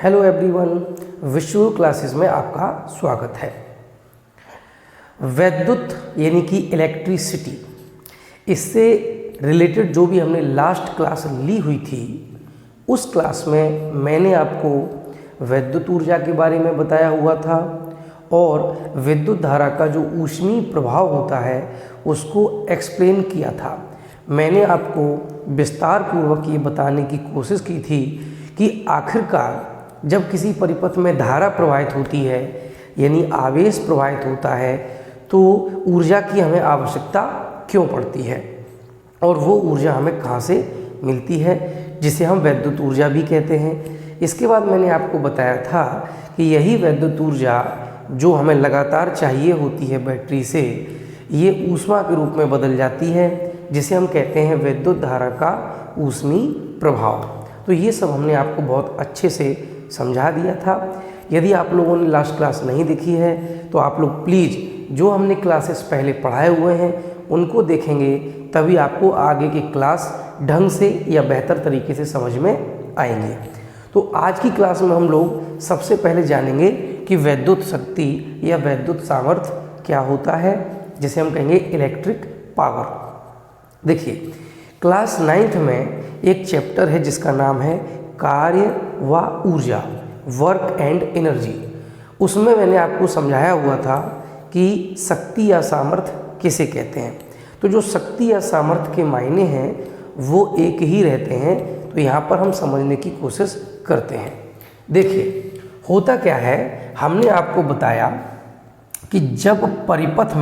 Hello everyone, visual classes में आपका स्वागत है। वैद्युत यानी कि इलेक्ट्रिसिटी, इससे रिलेटेड जो भी हमने लास्ट क्लास ली हुई थी उस क्लास में मैंने आपको वैद्युत ऊर्जा के बारे में बताया हुआ था और विद्युत धारा का जो ऊष्मीय प्रभाव होता है उसको एक्सप्लेन किया था। मैंने आपको विस्तार पूर्वक ये बताने की कोशिश की थी कि आखिरकार जब किसी परिपथ में धारा प्रवाहित होती है यानी आवेश प्रवाहित होता है तो ऊर्जा की हमें आवश्यकता क्यों पड़ती है और वो ऊर्जा हमें कहाँ से मिलती है, जिसे हम वैद्युत ऊर्जा भी कहते हैं। इसके बाद मैंने आपको बताया था कि यही वैद्युत ऊर्जा जो हमें लगातार चाहिए होती है बैटरी से, ये ऊष्मा के रूप में बदल जाती है, जिसे हम कहते हैं विद्युत धारा का ऊष्मीय प्रभाव। तो ये सब हमने आपको बहुत अच्छे से समझा दिया था। यदि आप लोगों ने लास्ट क्लास नहीं देखी है तो आप लोग प्लीज़ जो हमने क्लासेस पहले पढ़ाए हुए हैं उनको देखेंगे, तभी आपको आगे की क्लास ढंग से या बेहतर तरीके से समझ में आएंगे। तो आज की क्लास में हम लोग सबसे पहले जानेंगे कि वैद्युत शक्ति या वैद्युत सामर्थ्य क्या होता है, जिसे हम कहेंगे इलेक्ट्रिक पावर। देखिए, क्लास 9th में एक चैप्टर है जिसका नाम है कार्य व ऊर्जा, वर्क एंड एनर्जी। उसमें मैंने आपको समझाया हुआ था कि शक्ति या सामर्थ्य किसे कहते हैं। तो जो शक्ति या सामर्थ्य के मायने हैं वो एक ही रहते हैं, तो यहाँ पर हम समझने की कोशिश करते हैं। देखिए, होता क्या है, हमने आपको बताया कि जब परिपथ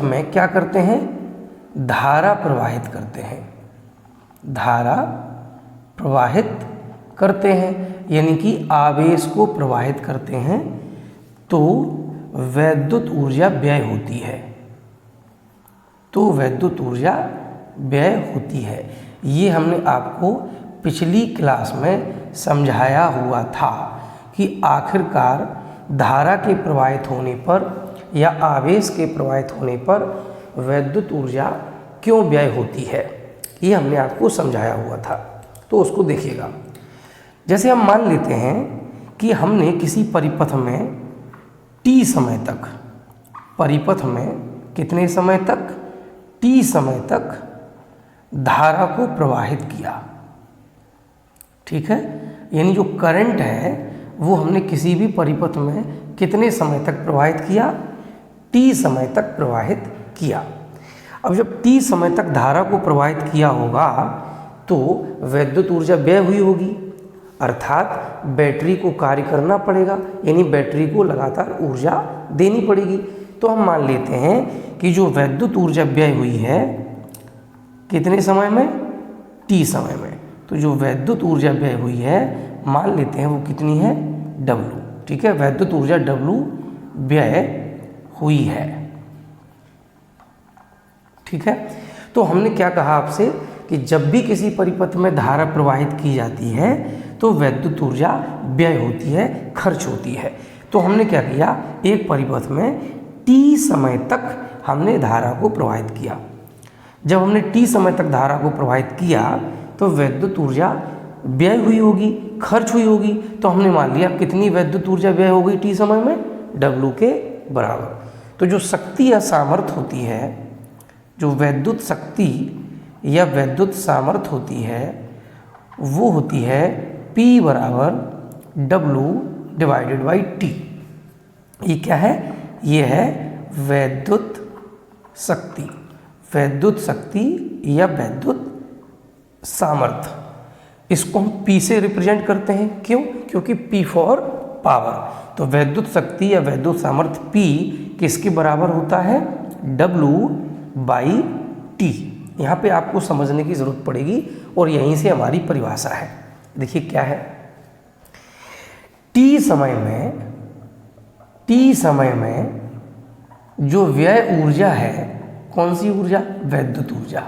में क्या करते हैं, धारा प्रवाहित करते हैं, धारा प्रवाहित करते हैं यानी कि आवेश को प्रवाहित करते हैं, तो वैद्युत ऊर्जा व्यय होती है। ये हमने आपको पिछली क्लास में समझाया हुआ था कि आखिरकार धारा के प्रवाहित होने पर या आवेश के प्रवाहित होने पर वैद्युत ऊर्जा क्यों व्यय होती है, ये हमने आपको समझाया हुआ था। तो उसको देखिएगा। जैसे हम मान लेते हैं कि हमने किसी परिपथ में टी समय तक, परिपथ में कितने समय तक, टी समय तक धारा को प्रवाहित किया। ठीक है, यानी जो करंट है वो हमने किसी भी परिपथ में कितने समय तक प्रवाहित किया, टी समय तक प्रवाहित किया। अब जब टी समय तक धारा को प्रवाहित किया होगा तो वैद्युत ऊर्जा व्यय हुई होगी, अर्थात बैटरी को कार्य करना पड़ेगा, यानी बैटरी को लगातार ऊर्जा देनी पड़ेगी। तो हम मान लेते हैं कि जो वैद्युत ऊर्जा व्यय हुई है कितने समय में, टी समय में, तो जो वैद्युत ऊर्जा व्यय हुई है मान लेते हैं वो कितनी है, W। ठीक है, वैद्युत ऊर्जा W व्यय हुई है। ठीक है, तो हमने क्या कहा आपसे कि जब भी किसी परिपथ में धारा प्रवाहित की जाती है तो वैद्युत ऊर्जा व्यय होती है, खर्च होती है। तो हमने क्या किया, एक परिपथ में टी समय तक हमने धारा को प्रवाहित किया। जब हमने टी समय तक धारा को प्रवाहित किया तो वैद्युत ऊर्जा व्यय हुई होगी, खर्च हुई होगी। तो हमने मान लिया कितनी वैद्युत ऊर्जा व्यय हो गई टी समय में, W के बराबर। तो जो शक्ति या सामर्थ्य होती है, जो वैद्युत शक्ति या वैद्युत सामर्थ्य होती है वो होती है P बराबर W डिवाइडेड बाई T। ये क्या है, ये है वैद्युत शक्ति, वैद्युत शक्ति या वैद्युत सामर्थ्य। इसको हम P से रिप्रेजेंट करते हैं, क्यों, क्योंकि P फॉर पावर। तो वैद्युत शक्ति या वैद्युत सामर्थ्य P किसके बराबर होता है, W बाई T। यहाँ पे आपको समझने की ज़रूरत पड़ेगी और यहीं से हमारी परिभाषा है। देखिए क्या है, टी समय में जो व्यय ऊर्जा है, कौन सी ऊर्जा, वैद्युत ऊर्जा।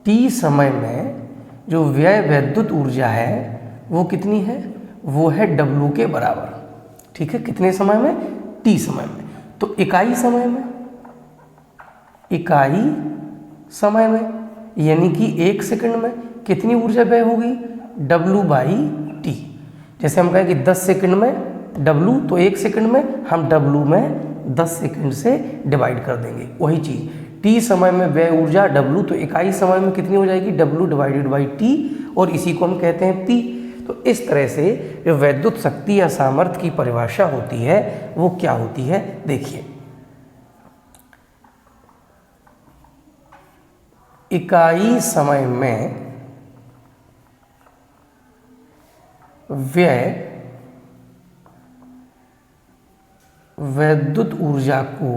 टी समय में जो व्यय वैद्युत ऊर्जा है वो कितनी है, वो है W के बराबर। ठीक है, कितने समय में, टी समय में। तो इकाई समय में, इकाई समय में यानी कि 1 सेकंड में कितनी ऊर्जा व्यय होगी, W/T। जैसे हम कहें कि 10 सेकंड में W, तो 1 सेकंड में हम W में 10 सेकंड से डिवाइड कर देंगे। वही चीज़ T समय में व्यय ऊर्जा W, तो इकाई समय में कितनी हो जाएगी, W/T, और इसी को हम कहते हैं P। तो इस तरह से जो वैद्युत शक्ति या सामर्थ्य की परिभाषा होती है वो क्या होती है, देखिए। इकाई समय में व्यय वैद्युत ऊर्जा को,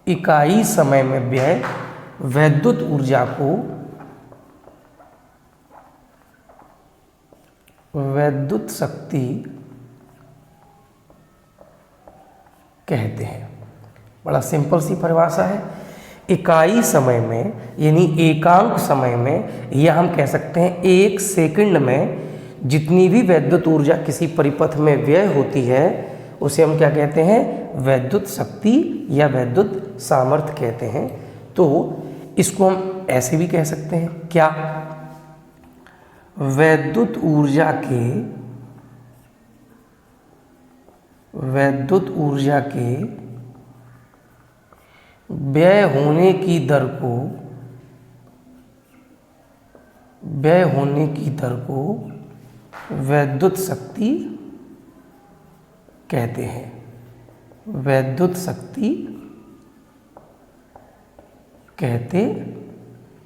इकाई समय में व्यय वैद्युत ऊर्जा को वैद्युत शक्ति कहते हैं। बड़ा सिंपल सी परिभाषा है। इकाई समय में यानी एकांक समय में, या हम कह सकते हैं 1 सेकंड में जितनी भी वैद्युत ऊर्जा किसी परिपथ में व्यय होती है उसे हम क्या कहते हैं, वैद्युत शक्ति या वैद्युत सामर्थ्य कहते हैं। तो इसको हम ऐसे भी कह सकते हैं, क्या, वैद्युत ऊर्जा के व्यय होने की दर को वैद्युत शक्ति कहते हैं, वैद्युत शक्ति कहते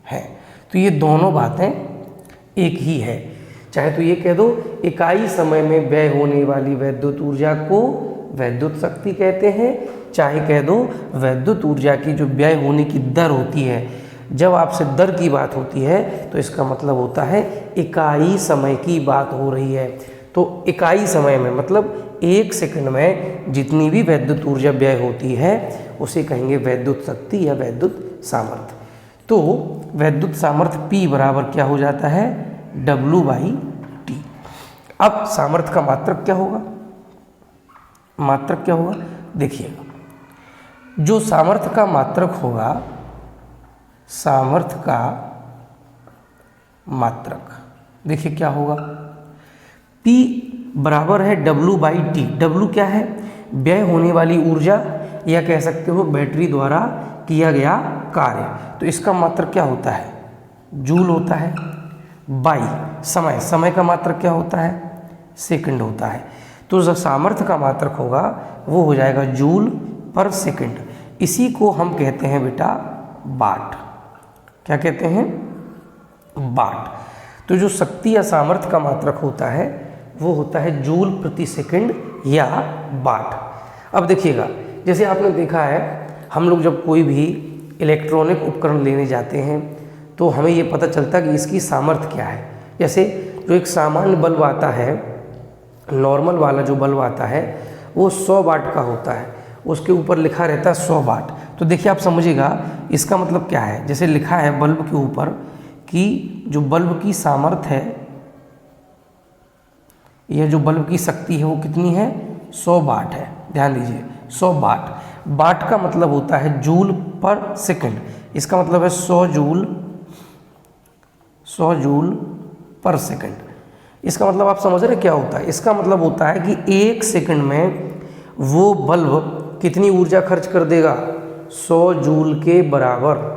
हैं। तो ये दोनों बातें एक ही है। चाहे तो ये कह दो इकाई समय में व्यय होने वाली वैद्युत ऊर्जा को वैद्युत शक्ति कहते हैं, चाहे कह दो वैद्युत ऊर्जा की जो व्यय होने की दर होती है। जब आपसे दर की बात होती है तो इसका मतलब होता है इकाई समय की बात हो रही है। तो इकाई समय में मतलब 1 सेकंड में जितनी भी वैद्युत ऊर्जा व्यय होती है उसे कहेंगे वैद्युत शक्ति या वैद्युत सामर्थ्य। तो वैद्युत सामर्थ्य P बराबर क्या हो जाता है, W/T। अब सामर्थ्य का मात्रक क्या होगा, देखिएगा, जो सामर्थ्य का मात्रक होगा, सामर्थ्य का मात्रक देखिए क्या होगा, P बराबर है W/T। W क्या है, व्यय होने वाली ऊर्जा, या कह सकते हो बैटरी द्वारा किया गया कार्य। तो इसका मात्रक क्या होता है, जूल होता है, बाई समय का मात्रक क्या होता है, सेकंड होता है। तो जो सामर्थ्य का मात्रक होगा वो हो जाएगा जूल पर सेकंड। इसी को हम कहते हैं बेटा वाट। क्या कहते हैं, वाट। तो जो शक्ति या सामर्थ्य का मात्रक होता है वो होता है जूल प्रति सेकंड या वाट। अब देखिएगा, जैसे आपने देखा है हम लोग जब कोई भी इलेक्ट्रॉनिक उपकरण लेने जाते हैं तो हमें ये पता चलता है कि इसकी सामर्थ्य क्या है। जैसे जो एक सामान्य बल्ब आता है, नॉर्मल वाला जो बल्ब आता है वो 100 वाट का होता है, उसके ऊपर लिखा रहता है 100 वाट। तो देखिए आप समझिएगा इसका मतलब क्या है। जैसे लिखा है बल्ब के ऊपर कि जो बल्ब की सामर्थ्य है या जो बल्ब की शक्ति है वो कितनी है, 100 वाट है। ध्यान दीजिए 100 वाट। वाट का मतलब होता है जूल पर सेकंड। इसका मतलब है 100 जूल पर सेकंड। इसका मतलब आप समझ रहे क्या होता है, इसका मतलब होता है कि 1 सेकंड में वो बल्ब कितनी ऊर्जा खर्च कर देगा, 100 जूल के बराबर।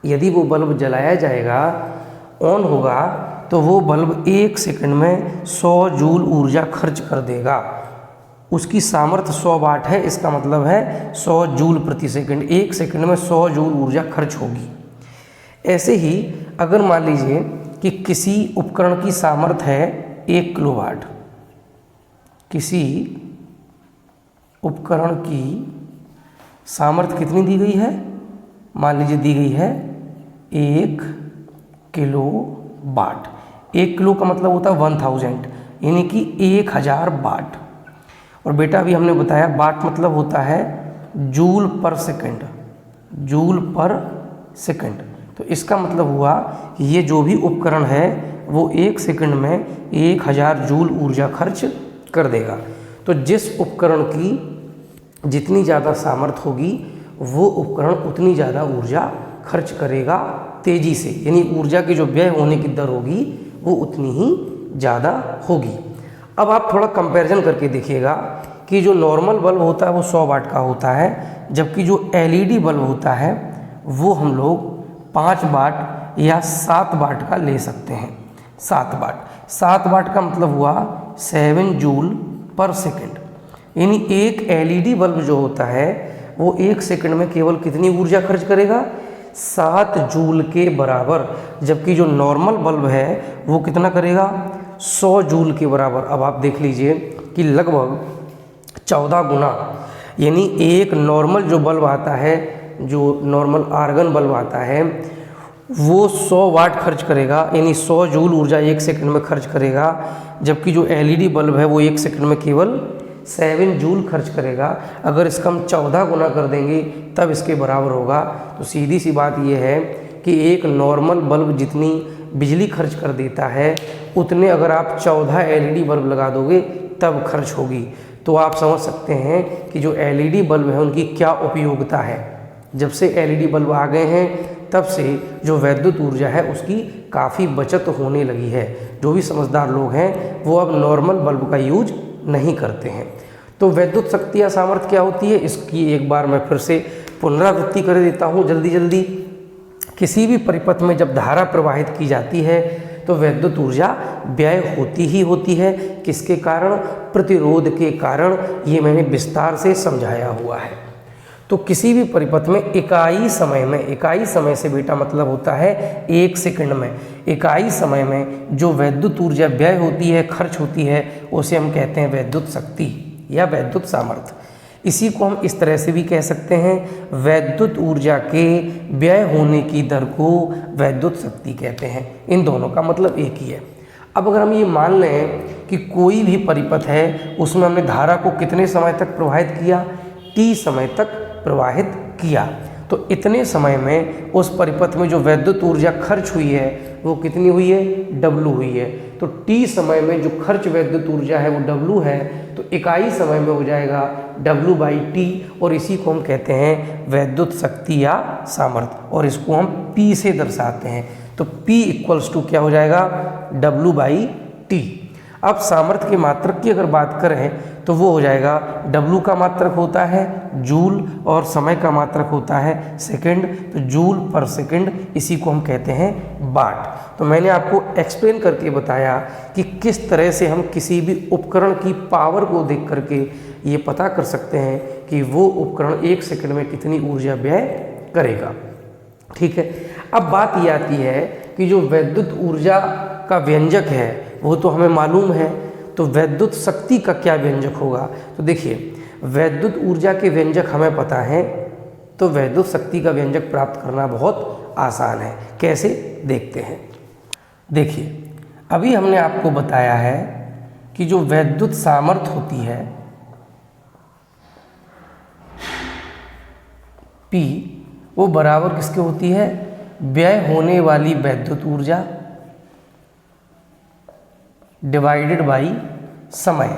यदि वो बल्ब जलाया जाएगा, ऑन होगा, तो वो बल्ब 1 सेकंड में 100 जूल ऊर्जा खर्च कर देगा। उसकी सामर्थ्य 100 वाट है, इसका मतलब है 100 जूल प्रति सेकंड। 1 सेकंड में 100 जूल ऊर्जा खर्च होगी। ऐसे ही अगर मान लीजिए कि किसी उपकरण की सामर्थ्य है 1 किलोवाट, किसी उपकरण की सामर्थ्य कितनी दी गई है, मान लीजिए दी गई है 1 किलोवाट। 1 किलो का मतलब होता है 1000, यानी कि 1000 वाट। और बेटा अभी हमने बताया वाट मतलब होता है जूल पर सेकंड, जूल पर सेकंड। तो इसका मतलब हुआ कि ये जो भी उपकरण है वो 1 सेकंड में 1000 जूल ऊर्जा खर्च कर देगा। तो जिस उपकरण की जितनी ज़्यादा सामर्थ्य होगी वो उपकरण उतनी ज़्यादा ऊर्जा खर्च करेगा तेज़ी से, यानी ऊर्जा की जो व्यय होने की दर होगी वो उतनी ही ज़्यादा होगी। अब आप थोड़ा कंपैरिजन करके देखिएगा कि जो नॉर्मल बल्ब होता है वो 100 वाट का होता है, जबकि जो एलईडी बल्ब होता है वो हम लोग 5 वाट या 7 वाट का ले सकते हैं। 7 वाट का मतलब हुआ 7 जूल पर सेकेंड, यानी एक एलईडी बल्ब जो होता है वो 1 सेकंड में केवल कितनी ऊर्जा खर्च करेगा, 7 जूल के बराबर, जबकि जो नॉर्मल बल्ब है वो कितना करेगा, 100 जूल के बराबर। अब आप देख लीजिए कि लगभग 14 गुना, यानी एक नॉर्मल जो बल्ब आता है, जो नॉर्मल आर्गन बल्ब आता है वो 100 वाट खर्च करेगा, यानी 100 जूल ऊर्जा 1 सेकंड में खर्च करेगा, जबकि जो एलईडी बल्ब है वो 1 सेकंड में केवल 7 जूल खर्च करेगा। अगर इसका हम 14 गुना कर देंगे तब इसके बराबर होगा। तो सीधी सी बात यह है कि एक नॉर्मल बल्ब जितनी बिजली खर्च कर देता है उतने अगर आप 14 एलईडी बल्ब लगा दोगे तब खर्च होगी। तो आप समझ सकते हैं कि जो एलईडी बल्ब है उनकी क्या उपयोगिता है। जब से एलईडी बल्ब आ गए हैं तब से जो विद्युत ऊर्जा है उसकी काफ़ी बचत होने लगी है। जो भी समझदार लोग हैं वो अब नॉर्मल बल्ब का यूज नहीं करते हैं। तो विद्युत शक्ति या सामर्थ्य क्या होती है, इसकी एक बार मैं फिर से पुनरावृत्ति कर देता हूँ जल्दी जल्दी। किसी भी परिपथ में जब धारा प्रवाहित की जाती है तो विद्युत ऊर्जा व्यय होती ही होती है। किसके कारण, प्रतिरोध के कारण। ये मैंने विस्तार से समझाया हुआ है। तो किसी भी परिपथ में इकाई समय से बेटा मतलब होता है 1 सेकंड में, इकाई समय में जो विद्युत ऊर्जा व्यय होती है, खर्च होती है, उसे हम कहते हैं विद्युत शक्ति या विद्युत सामर्थ्य। इसी को हम इस तरह से भी कह सकते हैं, विद्युत ऊर्जा के व्यय होने की दर को विद्युत शक्ति कहते हैं। इन दोनों का मतलब एक ही है। अब अगर हम ये मान लें कि कोई भी परिपथ है उसमें हमने धारा को कितने समय तक प्रवाहित किया, t समय तक प्रवाहित किया, तो इतने समय में उस परिपथ में जो विद्युत ऊर्जा खर्च हुई है वो कितनी हुई है, W हुई है। तो t समय में जो खर्च विद्युत ऊर्जा है वो W है, तो इकाई समय में हो जाएगा W/T, और इसी को हम कहते हैं विद्युत शक्ति या सामर्थ्य, और इसको हम P से दर्शाते हैं। तो P = क्या हो जाएगा, W/T। अब सामर्थ्य के मात्रक की अगर बात करें तो वो हो जाएगा, W का मात्रक होता है जूल और समय का मात्रक होता है सेकंड, तो जूल पर सेकंड, इसी को हम कहते हैं वाट। तो मैंने आपको एक्सप्लेन करके बताया कि किस तरह से हम किसी भी उपकरण की पावर को देख करके ये पता कर सकते हैं कि वो उपकरण 1 सेकंड में कितनी ऊर्जा व्यय करेगा। ठीक है, अब बात ये आती है कि जो विद्युत ऊर्जा का व्यंजक है वो तो हमें मालूम है, तो विद्युत शक्ति का क्या व्यंजक होगा। तो देखिए, विद्युत ऊर्जा के व्यंजक हमें पता है, तो विद्युत शक्ति का व्यंजक प्राप्त करना बहुत आसान है। कैसे, देखते हैं। देखिए, अभी हमने आपको बताया है कि जो विद्युत सामर्थ्य होती है P, वो बराबर किसके होती है, व्यय होने वाली विद्युत ऊर्जा डिवाइडेड बाई समय,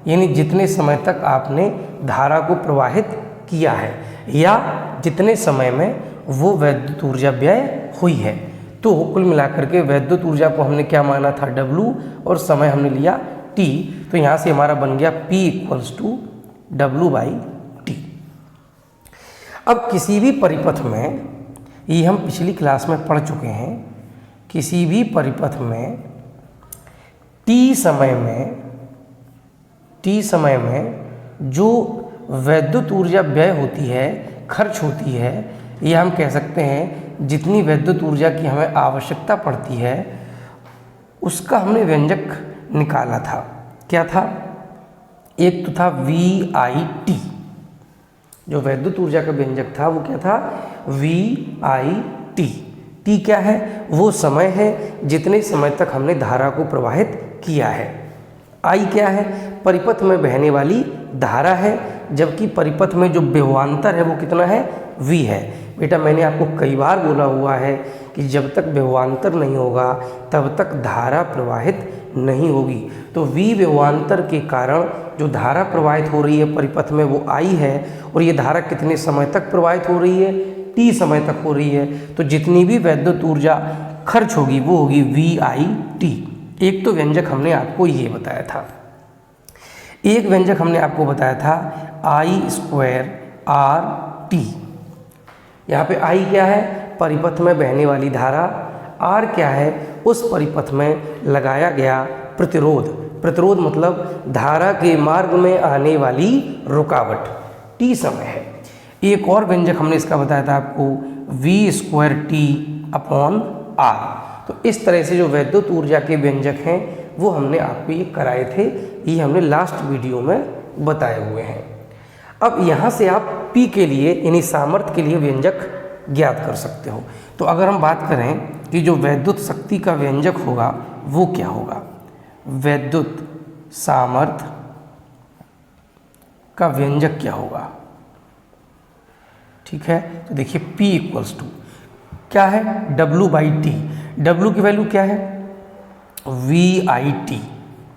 यानी जितने समय तक आपने धारा को प्रवाहित किया है या जितने समय में वो विद्युत ऊर्जा व्यय हुई है। तो कुल मिलाकर के विद्युत ऊर्जा को हमने क्या माना था, W, और समय हमने लिया T। तो यहाँ से हमारा बन गया P = W/T। अब किसी भी परिपथ में, ये हम पिछली क्लास में पढ़ चुके हैं, किसी भी परिपथ में T समय में जो विद्युत ऊर्जा व्यय होती है, खर्च होती है, ये हम कह सकते हैं जितनी विद्युत ऊर्जा की हमें आवश्यकता पड़ती है उसका हमने व्यंजक निकाला था। क्या था, एक तो था VIT, जो विद्युत ऊर्जा का व्यंजक था वो क्या था, VIT। T क्या है, वो समय है जितने समय तक हमने धारा को प्रवाहित किया है। I क्या है, परिपथ में बहने वाली धारा है, जबकि परिपथ में जो विभवांतर है वो कितना है, V है। बेटा मैंने आपको कई बार बोला हुआ है कि जब तक विभवांतर नहीं होगा तब तक धारा प्रवाहित नहीं होगी। तो V विभवांतर के कारण जो धारा प्रवाहित हो रही है परिपथ में वो I है, और ये धारा कितने समय तक प्रवाहित हो रही है, t समय तक हो रही है, तो जितनी भी वैद्युत ऊर्जा खर्च होगी वो होगी VIT। एक तो व्यंजक हमने आपको ये बताया था। एक व्यंजक हमने आपको बताया था I²RT। यहाँ पे I क्या है? परिपथ में बहने वाली धारा। R क्या है? उस परिपथ में लगाया गया प्रतिरोध। प्रतिरोध मतलब धारा के मार्ग में आने वाली रुकावट। T समय है। एक और व्यंजक हमने इसका बताया था आपको V²T/R। तो इस तरह से जो वैद्युत ऊर्जा के व्यंजक हैं वो हमने आपको ये कराए थे, ये हमने लास्ट वीडियो में बताए हुए हैं। अब यहाँ से आप P के लिए यानी सामर्थ्य के लिए व्यंजक ज्ञात कर सकते हो। तो अगर हम बात करें कि जो वैद्युत शक्ति का व्यंजक होगा वो क्या होगा? वैद्युत सामर्थ्य का व्यंजक क्या होगा? ठीक है, तो देखिए P इक्वल्स टू क्या है? W/T। W की वैल्यू क्या है? VIT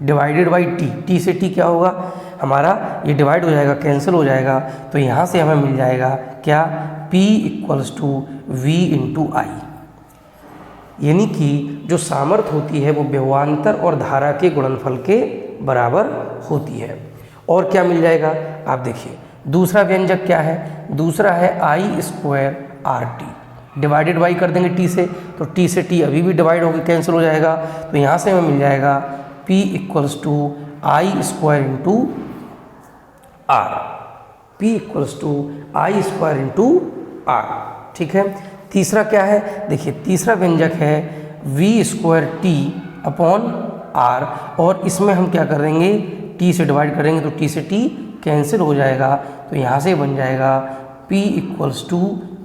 divided by T। T से T क्या होगा हमारा? ये डिवाइड हो जाएगा, कैंसिल हो जाएगा, तो यहाँ से हमें मिल जाएगा क्या? P equals to V/I। यानी कि जो सामर्थ्य होती है वो विभवांतर और धारा के गुणनफल के बराबर होती है। और क्या मिल जाएगा आप देखिए, दूसरा व्यंजक क्या है? दूसरा है I²RT। डिवाइडेड बाई कर देंगे T से, तो T से T अभी भी डिवाइड होकर कैंसिल हो जाएगा, तो यहाँ से हमें मिल जाएगा P equals to I²/R। P equals to I²/R। ठीक है, तीसरा क्या है? देखिए तीसरा व्यंजक है V²T/R, और इसमें हम क्या करेंगे? T से डिवाइड करेंगे तो T से T कैंसिल हो जाएगा, तो यहाँ से बन जाएगा P इक्वल्स टू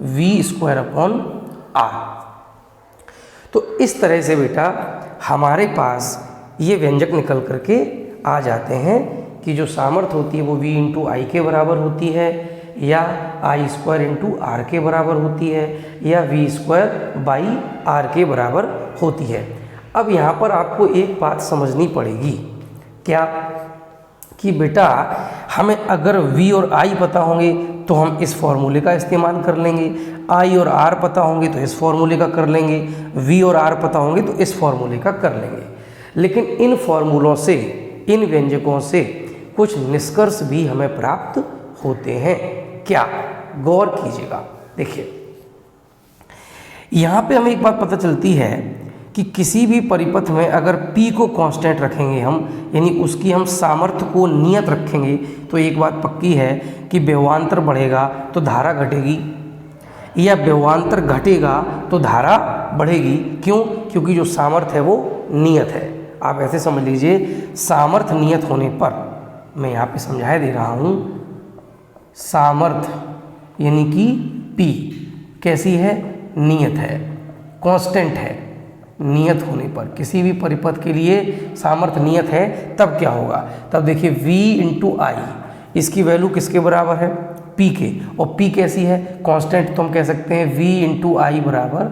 V²/R। तो इस तरह से बेटा हमारे पास ये व्यंजक निकल करके आ जाते हैं कि जो सामर्थ्य होती है वो V/I के बराबर होती है, या I²/R के बराबर होती है, या V²/R के बराबर होती है। अब यहाँ पर आपको एक बात समझनी पड़ेगी, क्या? कि बेटा हमें अगर V और I पता होंगे तो हम इस फॉर्मूले का इस्तेमाल कर लेंगे, I और R पता होंगे तो इस फॉर्मूले का कर लेंगे, V और R पता होंगे तो इस फॉर्मूले का कर लेंगे। लेकिन इन फॉर्मूलों से, इन व्यंजकों से कुछ निष्कर्ष भी हमें प्राप्त होते हैं। क्या? गौर कीजिएगा। देखिए यहाँ पे हमें एक बात पता चलती है कि किसी भी परिपथ में अगर P को कांस्टेंट रखेंगे हम, यानी उसकी हम सामर्थ्य को नियत रखेंगे, तो एक बात पक्की है कि विभवांतर बढ़ेगा तो धारा घटेगी, या विभवांतर घटेगा तो धारा बढ़ेगी। क्यों? क्योंकि जो सामर्थ्य है वो नियत है। आप ऐसे समझ लीजिए, सामर्थ्य नियत होने पर, मैं यहाँ पे समझाए दे रहा हूँ, सामर्थ्य यानी कि P कैसी है? नियत है, कांस्टेंट है। नियत होने पर किसी भी परिपथ के लिए सामर्थ्य नियत है, तब क्या होगा? तब देखिए V/I, इसकी वैल्यू किसके बराबर है? P के। और P कैसी है? कांस्टेंट। तो हम कह सकते हैं V/I बराबर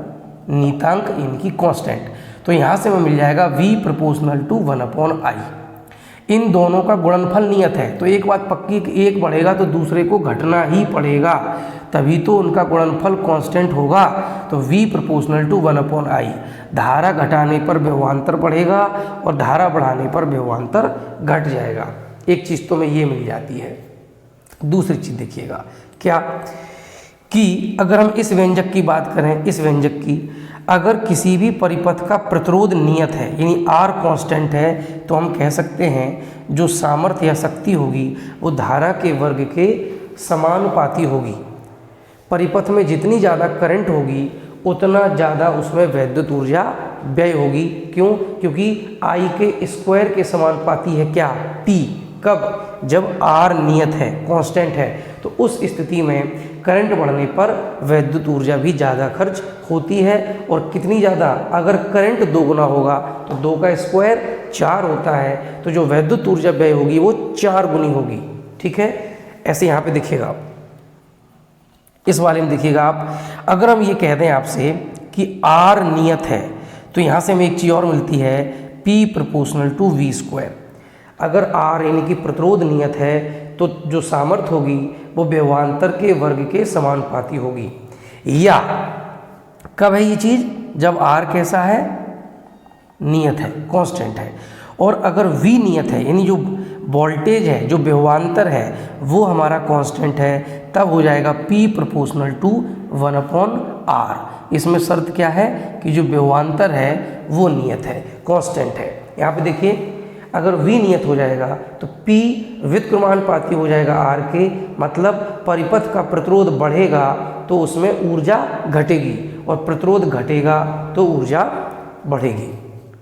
नियतांक यानी कि कांस्टेंट। तो यहाँ से हमें मिल जाएगा V∝1/I। इन दोनों का गुणनफल नियत है, तो एक बात पक्की कि एक बढ़ेगा तो दूसरे को घटना ही पड़ेगा, तभी तो उनका गुणनफल कांस्टेंट होगा। तो V∝1/I, धारा घटाने पर विभवांतर बढ़ेगा और धारा बढ़ाने पर विभवांतर घट जाएगा। एक चीज़ तो में ये मिल जाती है। दूसरी चीज़ देखिएगा, क्या? कि अगर हम इस व्यंजक की बात करें, इस व्यंजक की, अगर किसी भी परिपथ का प्रतिरोध नियत है यानी R कांस्टेंट है, तो हम कह सकते हैं जो सामर्थ्य या शक्ति होगी वो धारा के वर्ग के समानुपाती होगी। परिपथ में जितनी ज़्यादा करंट होगी उतना ज़्यादा उसमें वैद्युत ऊर्जा व्यय होगी। क्यों? क्योंकि I के स्क्वायर के समानुपाती है क्या? T। कब? जब R नियत है, कांस्टेंट है, तो उस स्थिति में करंट बढ़ने पर वैद्युत ऊर्जा भी ज़्यादा खर्च होती है। और कितनी ज़्यादा? अगर करंट दोगुना होगा तो 2 का स्क्वायर 4 होता है, तो जो वैद्युत ऊर्जा व्यय होगी वो 4 गुनी होगी। ठीक है, ऐसे यहाँ पे देखिएगा, इस वाले में देखिएगा आप, अगर हम ये कह दें आपसे कि R नियत है, तो यहाँ से हमें एक चीज़ और मिलती है, P∝V²। अगर R यानी कि प्रतिरोध नियत है तो जो सामर्थ्य होगी वो विभवांतर के वर्ग के समानुपाती होगी। या कब है ये चीज़, जब R कैसा है, नियत है, कांस्टेंट है। और अगर V नियत है, यानी जो वोल्टेज है, जो विभवांतर है वो हमारा कांस्टेंट है, तब हो जाएगा P प्रोपोर्शनल टू 1/R। इसमें शर्त क्या है कि जो विभवांतर है वो नियत है, कांस्टेंट है। यहाँ पे देखिए, अगर V नियत हो जाएगा तो P व्युत्क्रमानुपाती हो जाएगा R के, मतलब परिपथ का प्रतिरोध बढ़ेगा तो उसमें ऊर्जा घटेगी, और प्रतिरोध घटेगा तो ऊर्जा बढ़ेगी,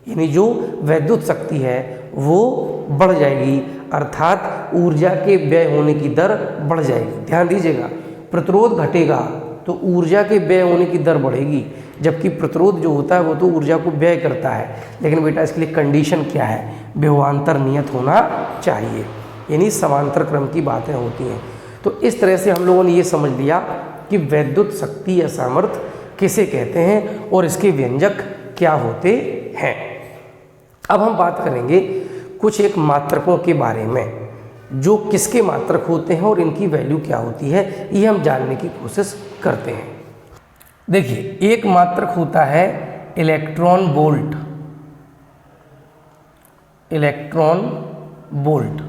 यानी जो वैद्युत शक्ति है वो बढ़ जाएगी, अर्थात ऊर्जा के व्यय होने की दर बढ़ जाएगी। ध्यान दीजिएगा, प्रतिरोध घटेगा तो ऊर्जा के व्यय होने की दर बढ़ेगी, जबकि प्रतिरोध जो होता है वो तो ऊर्जा को व्यय करता है। लेकिन बेटा इसके लिए कंडीशन क्या है, विभवांतर नियत होना चाहिए, यानी समांतर क्रम की बातें होती हैं। तो इस तरह से हम लोगों ने ये समझ लिया कि वैद्युत शक्ति या सामर्थ्य किसे कहते हैं और इसके व्यंजक क्या होते हैं। अब हम बात करेंगे कुछ एक मात्रकों के बारे में, जो किसके मात्रक होते हैं और इनकी वैल्यू क्या होती है, ये हम जानने की कोशिश करते हैं। देखिए, एक मात्रक होता है इलेक्ट्रॉन वोल्ट। इलेक्ट्रॉन वोल्ट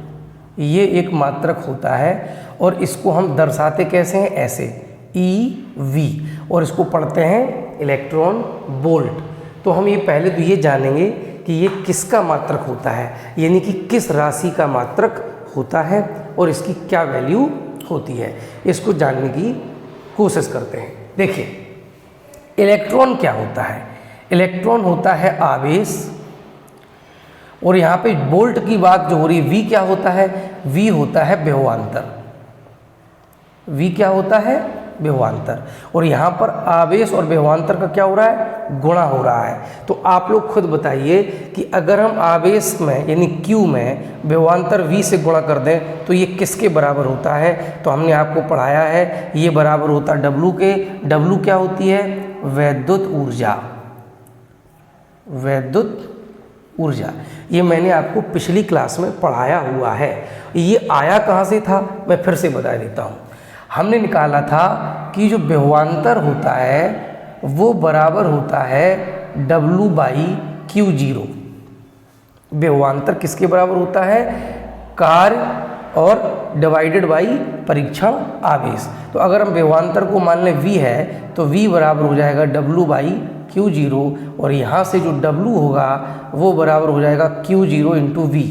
ये एक मात्रक होता है, और इसको हम दर्शाते कैसे हैं, ऐसे EV, और इसको पढ़ते हैं इलेक्ट्रॉन वोल्ट। तो हम ये पहले तो ये जानेंगे कि ये किसका मात्रक होता है, यानी कि किस राशि का मात्रक होता है और इसकी क्या वैल्यू होती है, इसको जानने की कोशिश करते हैं। देखिए, इलेक्ट्रॉन क्या होता है, इलेक्ट्रॉन होता है आवेश, और यहाँ पे वोल्ट की बात जो हो रही है, V क्या होता है, V होता है विभवांतर। V क्या होता है, विभवांतर। और यहाँ पर आवेश और विभवांतर का क्या हो रहा है, गुणा हो रहा है। तो आप लोग खुद बताइए कि अगर हम आवेश में यानी Q में विभवांतर V से गुणा कर दें तो ये किसके बराबर होता है। तो हमने आपको पढ़ाया है, ये बराबर होता है W के। W क्या होती है, वैद्युत ऊर्जा। वैद्युत ऊर्जा ये मैंने आपको पिछली क्लास में पढ़ाया हुआ है। ये आया कहाँ से था, मैं फिर से बता देता हूँ। हमने निकाला था कि जो विभवांतर होता है वो बराबर होता है W/Q0। विभवांतर किसके बराबर होता है, कार्य और डिवाइडेड बाई परीक्षण आवेश। तो अगर हम विभवांतर को मान लें V है तो V बराबर हो जाएगा W/Q0, और यहाँ से जो W होगा वो बराबर हो जाएगा Q0 × V।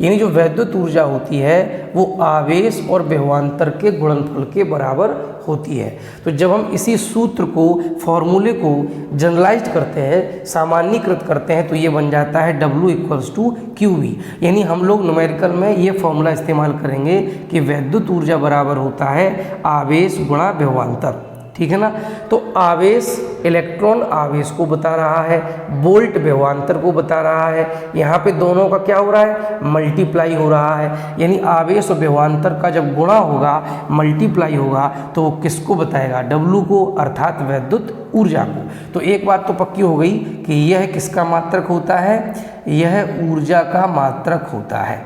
यानी जो वैद्युत ऊर्जा होती है वो आवेश और विभवांतर के गुणनफल के बराबर होती है। तो जब हम इसी सूत्र को, फॉर्मूले को जनरलाइज्ड करते हैं, सामान्यीकृत करते हैं, तो ये बन जाता है W=QV। यानी हम लोग न्यूमेरिकल में ये फॉर्मूला इस्तेमाल करेंगे कि वैद्युत ऊर्जा बराबर होता है आवेश गुणा विभवांतर। ठीक है ना। तो आवेश इलेक्ट्रॉन आवेश को बता रहा है, वोल्ट विभवांतर को बता रहा है। यहाँ पे दोनों का क्या हो रहा है, मल्टीप्लाई हो रहा है। यानी आवेश और विभवांतर का जब गुणा होगा, मल्टीप्लाई होगा, तो वो किसको बताएगा, W को, अर्थात वैद्युत ऊर्जा को। तो एक बात तो पक्की हो गई कि यह किसका मात्रक होता है, यह ऊर्जा का मात्रक होता है।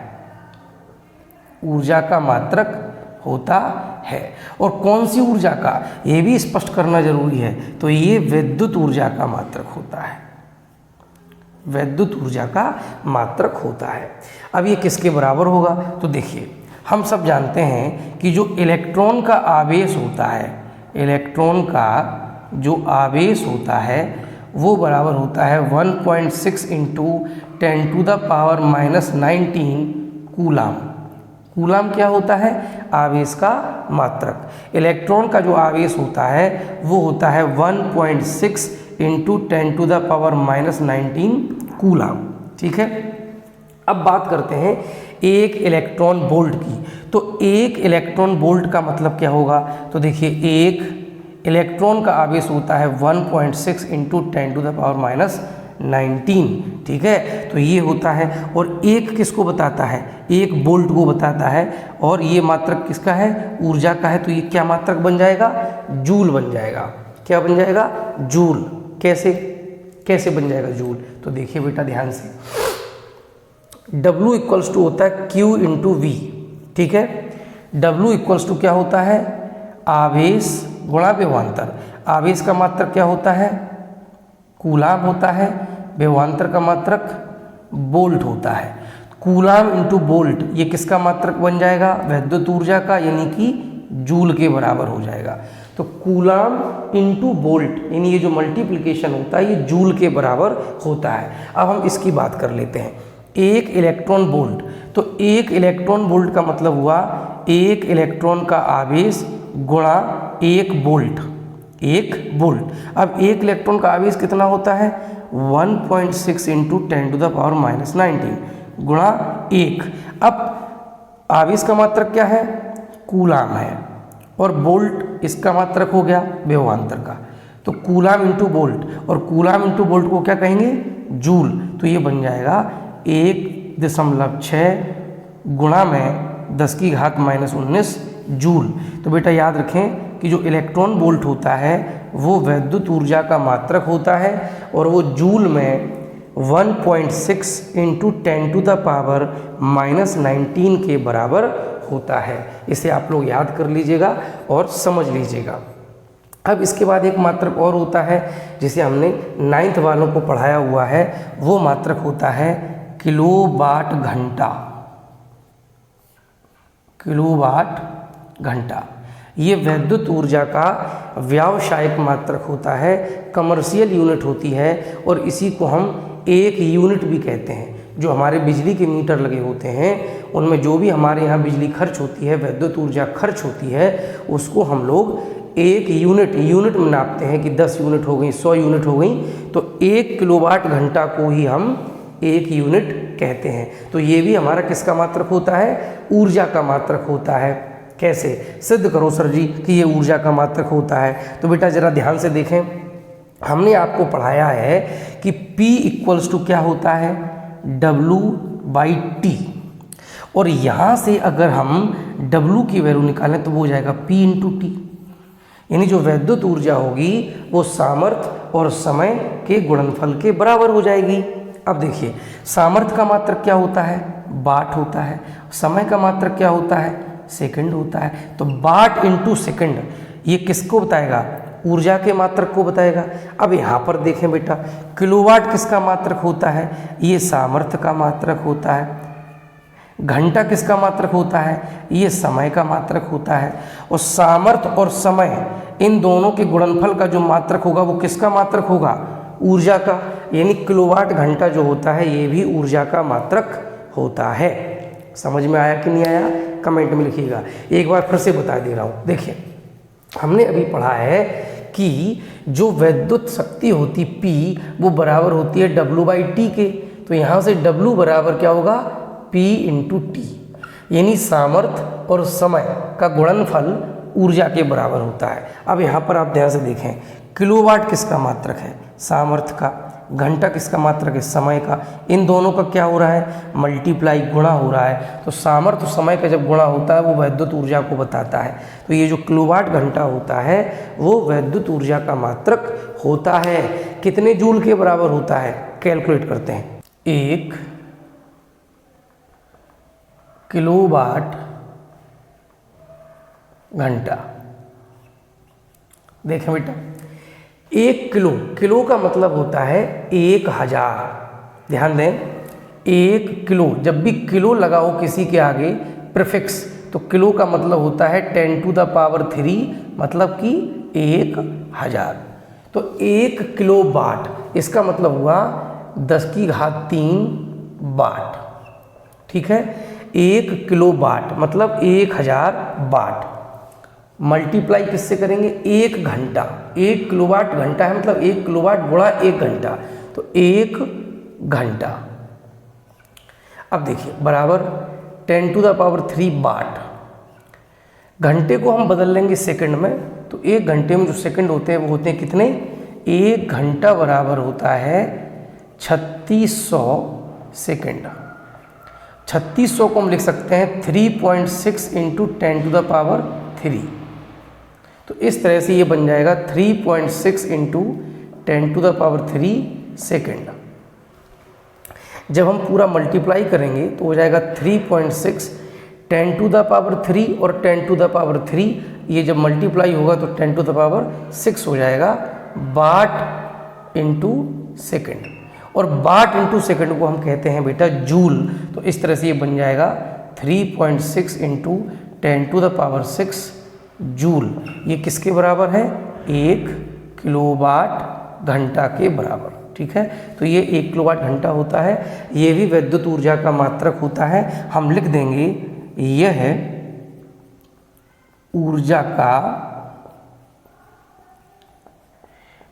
ऊर्जा का मात्रक होता है। और कौन सी ऊर्जा का, ये भी स्पष्ट करना जरूरी है। तो ये विद्युत ऊर्जा का मात्रक होता है। विद्युत ऊर्जा का मात्रक होता है। अब ये किसके बराबर होगा, तो देखिए, हम सब जानते हैं कि जो इलेक्ट्रॉन का आवेश होता है, इलेक्ट्रॉन का जो आवेश होता है वो बराबर होता है 1.6 × 10⁻⁻19 कूलाम। कूलाम क्या होता है, आवेश का मात्रक। इलेक्ट्रॉन का जो आवेश होता है वो होता है 1.6 × 10⁻⁻19 कूलाम। ठीक है। अब बात करते हैं एक इलेक्ट्रॉन वोल्ट की। तो एक इलेक्ट्रॉन वोल्ट का मतलब क्या होगा, तो देखिए, एक इलेक्ट्रॉन का आवेश होता है 1.6 × 10⁻⁻19। ठीक है। तो ये होता है, और एक किसको बताता है, एक वोल्ट को बताता है। और ये मात्रक किसका है, ऊर्जा का है। तो ये क्या मात्रक बन जाएगा, जूल बन जाएगा। क्या बन जाएगा, जूल। कैसे कैसे बन जाएगा जूल, तो देखिए बेटा ध्यान से, W होता है Q × V। ठीक है। W क्या होता है, आवेश गुणा विभवांतर। आवेश का मात्रक क्या होता है? कूलाम होता है। विभवांतर का मात्रक वोल्ट होता है। कूलाम इंटू वोल्ट ये किसका मात्रक बन जाएगा? वैद्युत ऊर्जा का, यानी कि जूल के बराबर हो जाएगा। तो कूलाम इंटू वोल्ट यानी ये जो मल्टीप्लिकेशन होता है ये जूल के बराबर होता है। अब हम इसकी बात कर लेते हैं। एक इलेक्ट्रॉन वोल्ट, तो एक इलेक्ट्रॉन वोल्ट का मतलब हुआ एक इलेक्ट्रॉन का आवेश गुणा एक वोल्ट, एक वोल्ट। अब एक इलेक्ट्रॉन का आवेश कितना होता है? 1.6 इंटू 10⁻⁻19 गुणा एक। अब आवेश का मात्रक क्या है? कूलाम है, और वोल्ट इसका मात्रक हो गया विभवांतर का। तो कूलाम इंटू वोल्ट, और कूलाम इंटू वोल्ट को क्या कहेंगे? जूल। तो ये बन जाएगा 1.6 गुणा में 10⁻⁻19 जूल। तो बेटा याद रखें कि जो इलेक्ट्रॉन वोल्ट होता है वो वैद्युत ऊर्जा का मात्रक होता है, और वो जूल में 1.6 इंटू 10⁻⁻19 के बराबर होता है। इसे आप लोग याद कर लीजिएगा और समझ लीजिएगा। अब इसके बाद एक मात्रक और होता है जिसे हमने 9th वालों को पढ़ाया हुआ है, वो मात्रक होता है किलोवाट घंटा। किलोवाट घंटा ये वैद्युत ऊर्जा का व्यावसायिक मात्रक होता है, कमर्शियल यूनिट होती है, और इसी को हम एक यूनिट भी कहते हैं। जो हमारे बिजली के मीटर लगे होते हैं उनमें जो भी हमारे यहाँ बिजली खर्च होती है, वैद्युत ऊर्जा खर्च होती है, उसको हम लोग एक यूनिट में नापते हैं कि 10 यूनिट हो गई, 100 यूनिट हो गई। तो 1 किलोवाट घंटा को ही हम एक यूनिट कहते हैं। तो ये भी हमारा किसका मात्रक होता है? ऊर्जा का मात्रक होता है। कैसे? सिद्ध करो सर जी कि ये ऊर्जा का मात्रक होता है। तो बेटा ज़रा ध्यान से देखें, हमने आपको पढ़ाया है कि P इक्वल्स टू क्या होता है? W/T, और यहाँ से अगर हम W की वैल्यू निकालें तो वो हो जाएगा P इंटू टी। यानी जो वैद्युत ऊर्जा होगी वो सामर्थ्य और समय के गुणनफल के बराबर हो जाएगी। अब देखिए, सामर्थ्य का मात्रक क्या होता है? वाट होता है। समय का मात्रक क्या होता है? सेकंड होता है। तो वाट इंटू सेकंड ये किसको बताएगा? ऊर्जा के मात्रक को बताएगा। अब यहाँ पर देखें बेटा, किलोवाट किसका मात्रक होता है? ये सामर्थ्य का मात्रक होता है। घंटा किसका मात्रक होता है? ये समय का मात्रक होता है। और सामर्थ्य और समय इन दोनों के गुणनफल का जो मात्रक होगा वो किसका मात्रक होगा? ऊर्जा का। यानी किलोवाट घंटा जो होता है ये भी ऊर्जा का मात्रक होता है। समझ में आया कि नहीं आया? कमेंट में लिखिएगा। एक बार फिर से बता दे रहा हूँ। देखिए, हमने अभी पढ़ा है कि जो वैद्युत शक्ति होती P वो बराबर होती है W/T के। तो यहाँ से W बराबर क्या होगा? P इंटू टी, यानी सामर्थ्य और समय का गुणनफल ऊर्जा के बराबर होता है। अब यहाँ पर आप ध्यान से देखें, किलोवाट किसका मात्रक है? सामर्थ्य का। घंटा किसका मात्रक है? समय का। इन दोनों का क्या हो रहा है? मल्टीप्लाई, गुणा हो रहा है। तो सामर्थ्य और समय का जब गुणा होता है वो वैद्युत ऊर्जा को बताता है। तो ये जो किलोवाट घंटा होता है वो वैद्युत ऊर्जा का मात्रक होता है। कितने जूल के बराबर होता है? कैलकुलेट करते हैं। 1 किलोवाट घंटा। देखें बेटा, 1 किलो का मतलब होता है 1000। ध्यान दें, 1 किलो, जब भी किलो लगाओ किसी के आगे प्रीफिक्स, तो किलो का मतलब होता है 10⁻³ मतलब कि 1000। तो 1 किलो वाट, इसका मतलब हुआ 10⁻³ वाट। ठीक है, 1 किलो वाट मतलब 1000 वाट। मल्टीप्लाई किससे करेंगे? 1 घंटा। 1 किलोवाट घंटा है मतलब 1 किलोवाट गुणा 1 घंटा, तो 1 घंटा। अब देखिए बराबर 10⁻³ वाट। घंटे को हम बदल लेंगे सेकंड में, तो 1 घंटे में जो सेकंड होते हैं वो होते हैं कितने? 1 घंटा बराबर होता है 3600 सेकंड। 3600 को हम लिख सकते हैं 3.6 इंटू 10⁻³ तो इस तरह से ये बन जाएगा 3.6 इंटू 10⁻³ सेकेंड। जब हम पूरा मल्टीप्लाई करेंगे तो हो जाएगा 3.6 10⁻³ और 10⁻³ ये जब मल्टीप्लाई होगा तो 10⁻6 हो जाएगा वाट इंटू सेकेंड, और वाट इंटू सेकेंड को हम कहते हैं बेटा जूल। तो इस तरह से ये बन जाएगा 3.6 इंटू 10⁻6 जूल। ये किसके बराबर है? 1 किलोवाट घंटा के बराबर। ठीक है, तो ये 1 किलोवाट घंटा होता है। ये भी विद्युत ऊर्जा का मात्रक होता है। हम लिख देंगे यह है ऊर्जा का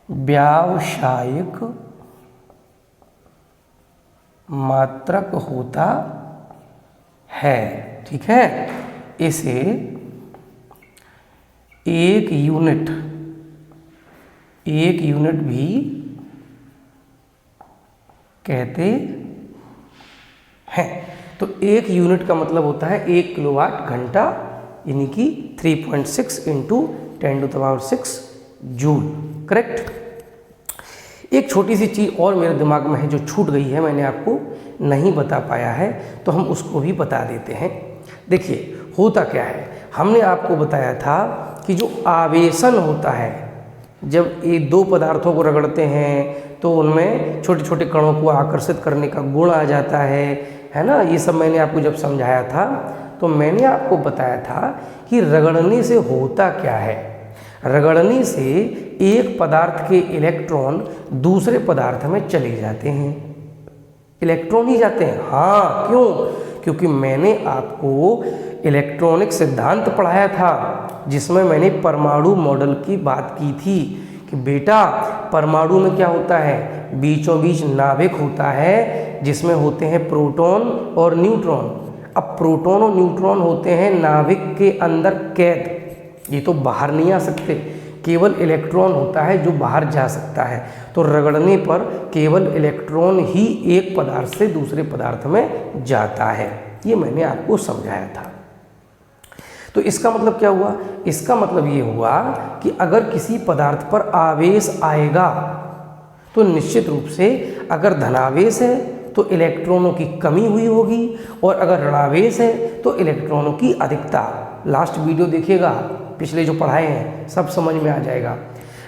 व्यावसायिक मात्रक होता है। ठीक है, इसे एक यूनिट भी कहते हैं। तो 1 यूनिट का मतलब होता है 1 किलोवाट घंटा, यानी कि 3.6 इंटू 10⁻6 जूल। करेक्ट। एक छोटी सी चीज़ और मेरे दिमाग में है जो छूट गई है, मैंने आपको नहीं बता पाया है, तो हम उसको भी बता देते हैं। देखिए होता क्या है, हमने आपको बताया था कि जो आवेशन होता है, जब ये दो पदार्थों को रगड़ते हैं तो उनमें छोटे छोटे कणों को आकर्षित करने का गुण आ जाता है ना। ये सब मैंने आपको जब समझाया था तो मैंने आपको बताया था कि रगड़ने से होता क्या है। रगड़ने से एक पदार्थ के इलेक्ट्रॉन दूसरे पदार्थ में चले जाते हैं। इलेक्ट्रॉन ही जाते हैं। हाँ, क्यों? क्योंकि मैंने आपको इलेक्ट्रॉनिक सिद्धांत पढ़ाया था, जिसमें मैंने परमाणु मॉडल की बात की थी कि बेटा परमाणु में क्या होता है, बीचों बीच नाभिक होता है जिसमें होते हैं प्रोटॉन और न्यूट्रॉन। अब प्रोटॉन और न्यूट्रॉन होते हैं नाभिक के अंदर कैद, ये तो बाहर नहीं आ सकते। केवल इलेक्ट्रॉन होता है जो बाहर जा सकता है। तो रगड़ने पर केवल इलेक्ट्रॉन ही एक पदार्थ से दूसरे पदार्थ में जाता है। ये मैंने आपको समझाया था। तो इसका मतलब क्या हुआ? इसका मतलब ये हुआ कि अगर किसी पदार्थ पर आवेश आएगा तो निश्चित रूप से अगर धनावेश है तो इलेक्ट्रॉनों की कमी हुई होगी, और अगर ऋणावेश है तो इलेक्ट्रॉनों की अधिकता। लास्ट वीडियो देखिएगा, पिछले जो पढ़ाए हैं सब समझ में आ जाएगा।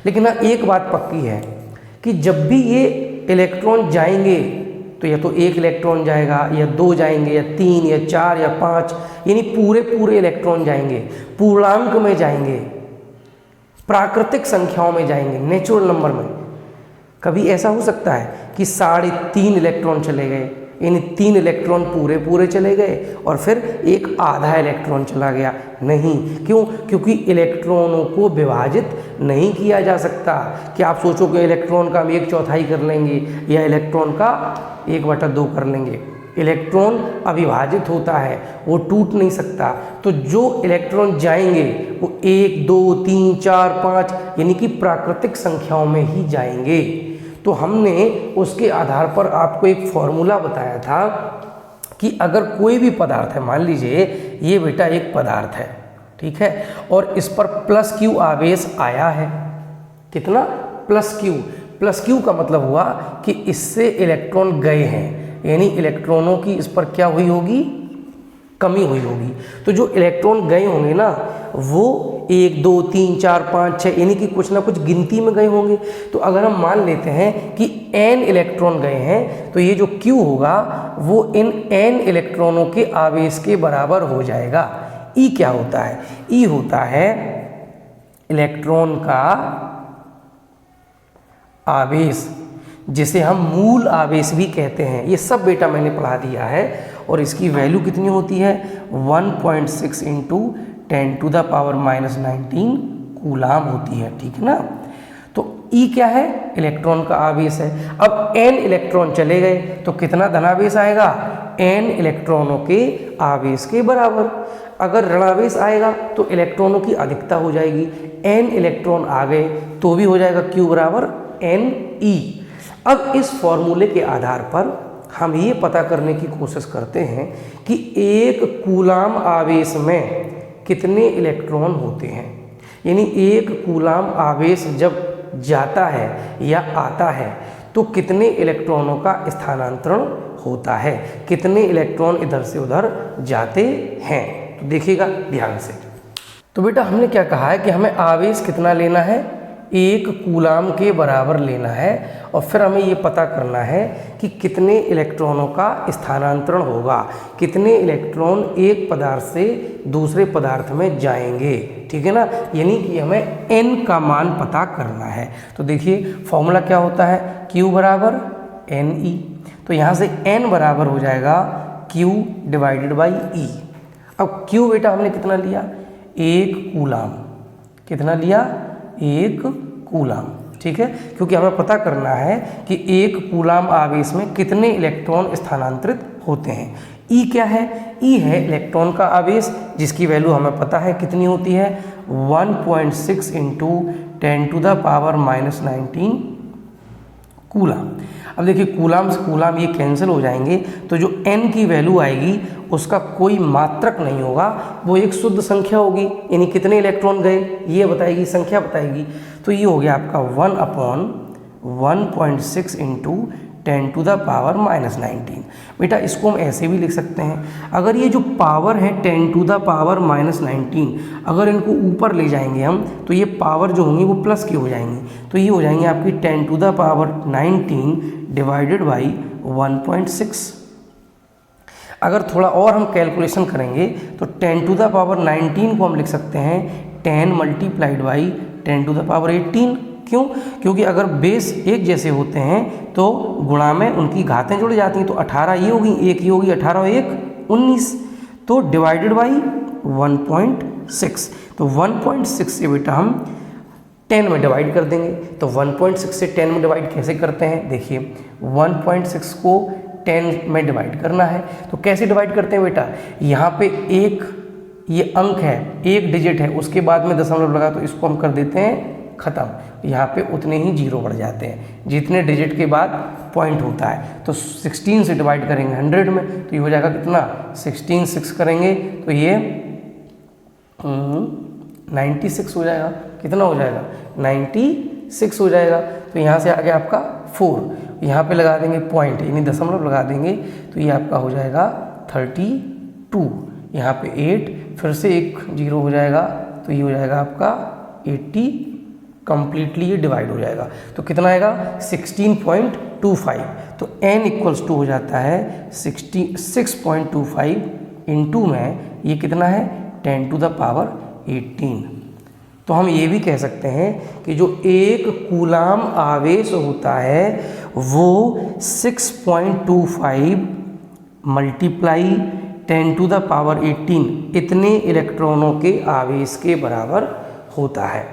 लेकिन हाँ, एक बात पक्की है कि जब भी ये इलेक्ट्रॉन जाएंगे तो या तो 1 इलेक्ट्रॉन जाएगा, या 2 जाएंगे, या 3, या 4, या 5, यानी पूरे इलेक्ट्रॉन जाएंगे, पूर्णांक में जाएंगे, प्राकृतिक संख्याओं में जाएंगे, नेचुरल नंबर में। कभी ऐसा हो सकता है कि 3.5 इलेक्ट्रॉन चले गए, यानी 3 इलेक्ट्रॉन पूरे चले गए और फिर एक आधा इलेक्ट्रॉन चला गया? नहीं। क्यों? क्योंकि इलेक्ट्रॉनों को विभाजित नहीं किया जा सकता। कि आप सोचो कि इलेक्ट्रॉन का हम 1/4 कर लेंगे या इलेक्ट्रॉन का 1/2 कर लेंगे। इलेक्ट्रॉन अविभाजित होता है, वो टूट नहीं सकता। तो जो इलेक्ट्रॉन जाएंगे वो 1, 2, 3, 4, 5 यानी कि प्राकृतिक संख्याओं में ही जाएंगे। तो हमने उसके आधार पर आपको एक फॉर्मूला बताया था कि अगर कोई भी पदार्थ है, मान लीजिए ये बेटा एक पदार्थ है, ठीक है, और इस पर +Q आवेश आया है। कितना? +Q का मतलब हुआ कि इससे इलेक्ट्रॉन गए हैं, यानी इलेक्ट्रॉनों की इस पर क्या हुई होगी? कमी हुई होगी। तो जो इलेक्ट्रॉन गए होंगे ना, वो 1, 2, 3, 4, 5, 6 यानी कि कुछ ना कुछ गिनती में गए होंगे। तो अगर हम मान लेते हैं कि n इलेक्ट्रॉन गए हैं तो ये जो Q होगा वो इन n इलेक्ट्रॉनों के आवेश के बराबर हो जाएगा। E क्या होता है? E होता है इलेक्ट्रॉन का आवेश, जिसे हम मूल आवेश भी कहते हैं। ये सब बेटा मैंने पढ़ा दिया है। और इसकी वैल्यू कितनी होती है? 1.6 इंटू 10⁻⁻19 कूलाम होती है। ठीक है ना? तो E क्या है? इलेक्ट्रॉन का आवेश है। अब n इलेक्ट्रॉन चले गए तो कितना धनावेश आएगा? n इलेक्ट्रॉनों के आवेश के बराबर। अगर ऋणावेश आएगा तो इलेक्ट्रॉनों की अधिकता हो जाएगी। n इलेक्ट्रॉन आ गए तो भी हो जाएगा Q बराबर Ne। अब इस फॉर्मूले के आधार पर हम ये पता करने की कोशिश करते हैं कि एक कूलाम आवेश में कितने इलेक्ट्रॉन होते हैं। यानी एक कूलाम आवेश जब जाता है या आता है तो कितने इलेक्ट्रॉनों का स्थानांतरण होता है, कितने इलेक्ट्रॉन इधर से उधर जाते हैं। तो देखिएगा ध्यान से। तो बेटा हमने क्या कहा है कि हमें आवेश कितना लेना है, 1 कूलाम के बराबर लेना है, और फिर हमें ये पता करना है कि कितने इलेक्ट्रॉनों का स्थानांतरण होगा, कितने इलेक्ट्रॉन एक पदार्थ से दूसरे पदार्थ में जाएंगे, ठीक है ना। यानी कि हमें n का मान पता करना है। तो देखिए फॉर्मूला क्या होता है, Q बराबर Ne। तो यहाँ से n बराबर हो जाएगा Q डिवाइडेड बाई E। अब Q बेटा हमने कितना लिया, 1 कूलाम। कितना लिया, 1 कूलाम, ठीक है, क्योंकि हमें पता करना है कि 1 कूलाम आवेश में कितने इलेक्ट्रॉन स्थानांतरित होते हैं। ई क्या है, ई है इलेक्ट्रॉन का आवेश, जिसकी वैल्यू हमें पता है कितनी होती है, 1.6 इंटू 10⁻⁻19 कूलाम। अब देखिए कूलाम से कूलाम ये कैंसिल हो जाएंगे, तो जो n की वैल्यू आएगी उसका कोई मात्रक नहीं होगा, वो एक शुद्ध संख्या होगी, यानी कितने इलेक्ट्रॉन गए ये बताएगी, संख्या बताएगी। तो ये हो गया आपका 1/1.6 इंटू 10⁻⁻19। बेटा इसको हम ऐसे भी लिख सकते हैं, अगर ये जो पावर है 10⁻⁻19, अगर इनको ऊपर ले जाएंगे हम तो ये पावर जो होंगी वो प्लस की हो जाएंगी, तो ये हो जाएंगी आपकी 10⁻19 डिवाइडेड बाई 1.6। अगर थोड़ा और हम कैलकुलेशन करेंगे तो 10⁻19 को हम लिख सकते हैं 10 मल्टीप्लाइड बाई 10⁻18। क्यों, क्योंकि अगर बेस एक जैसे होते हैं तो गुणा में उनकी घातें जुड़ जाती हैं, तो 18 ये होगी, 1 ये होगी, 18 और 1 19, तो डिवाइडेड बाई 1.6। तो 1.6 से बेटा हम 10 में डिवाइड कर देंगे। तो 1.6 से 10 में डिवाइड कैसे करते हैं, देखिए 1.6 को 10 में डिवाइड करना है, तो कैसे डिवाइड करते हैं बेटा, यहाँ पे एक ये अंक है, एक डिजिट है, उसके बाद में दशमलव लगा, तो इसको हम कर देते हैं ख़त्म। यहाँ पे उतने ही जीरो बढ़ जाते हैं जितने डिजिट के बाद पॉइंट होता है। तो 16 से डिवाइड करेंगे 100 में, तो ये हो जाएगा कितना, 16 6 करेंगे तो ये 96 हो जाएगा। कितना हो जाएगा, 96 हो जाएगा। तो यहाँ से आ गया आपका 4, यहाँ पे लगा देंगे पॉइंट यानी दशमलव लगा देंगे, तो ये आपका हो जाएगा 32। यहाँ पे 8 फिर से एक जीरो हो जाएगा, तो ये हो जाएगा आपका 80। कंप्लीटली ये डिवाइड हो जाएगा, तो कितना आएगा 16.25। तो n इक्वल्स टू हो जाता है 6.25 इंटू में ये कितना है 10⁻18। तो हम ये भी कह सकते हैं कि जो 1 कूलाम आवेश होता है वो 6.25 मल्टीप्लाई 10⁻18 इतने इलेक्ट्रॉनों के आवेश के बराबर होता है।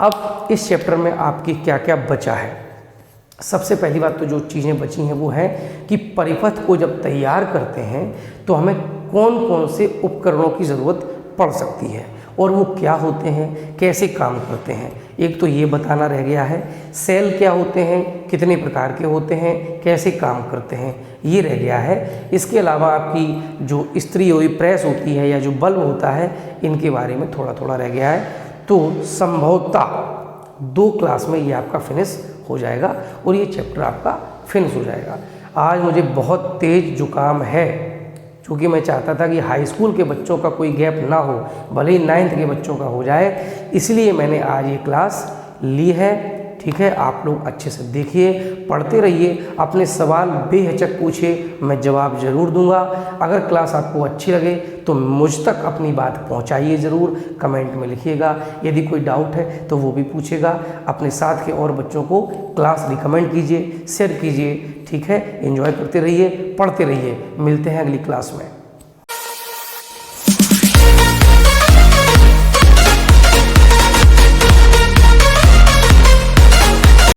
अब इस चैप्टर में आपकी क्या क्या बचा है, सबसे पहली बात तो जो चीज़ें बची हैं वो है कि परिपथ को जब तैयार करते हैं तो हमें कौन कौन से उपकरणों की ज़रूरत पड़ सकती है और वो क्या होते हैं, कैसे काम करते हैं। एक तो ये बताना रह गया है, सेल क्या होते हैं, कितने प्रकार के होते हैं, कैसे काम करते हैं, ये रह गया है। इसके अलावा आपकी जो इस्त्री हुई प्रेस होती है या जो बल्ब होता है, इनके बारे में थोड़ा थोड़ा रह गया है। तो संभवतः 2 क्लास में ये आपका फिनिश हो जाएगा और ये चैप्टर आपका फिनिश हो जाएगा। आज मुझे बहुत तेज़ जुकाम है, क्योंकि मैं चाहता था कि हाई स्कूल के बच्चों का कोई गैप ना हो, भले ही 9th के बच्चों का हो जाए, इसलिए मैंने आज ये क्लास ली है। ठीक है, आप लोग अच्छे से देखिए, पढ़ते रहिए, अपने सवाल बेहिचक पूछिए, मैं जवाब ज़रूर दूंगा। अगर क्लास आपको अच्छी लगे तो मुझ तक अपनी बात पहुंचाइए ज़रूर, कमेंट में लिखिएगा। यदि कोई डाउट है तो वो भी पूछेगा। अपने साथ के और बच्चों को क्लास रिकमेंड कीजिए, शेयर कीजिए। ठीक है, एंजॉय करते रहिए, पढ़ते रहिए। मिलते हैं अगली क्लास में।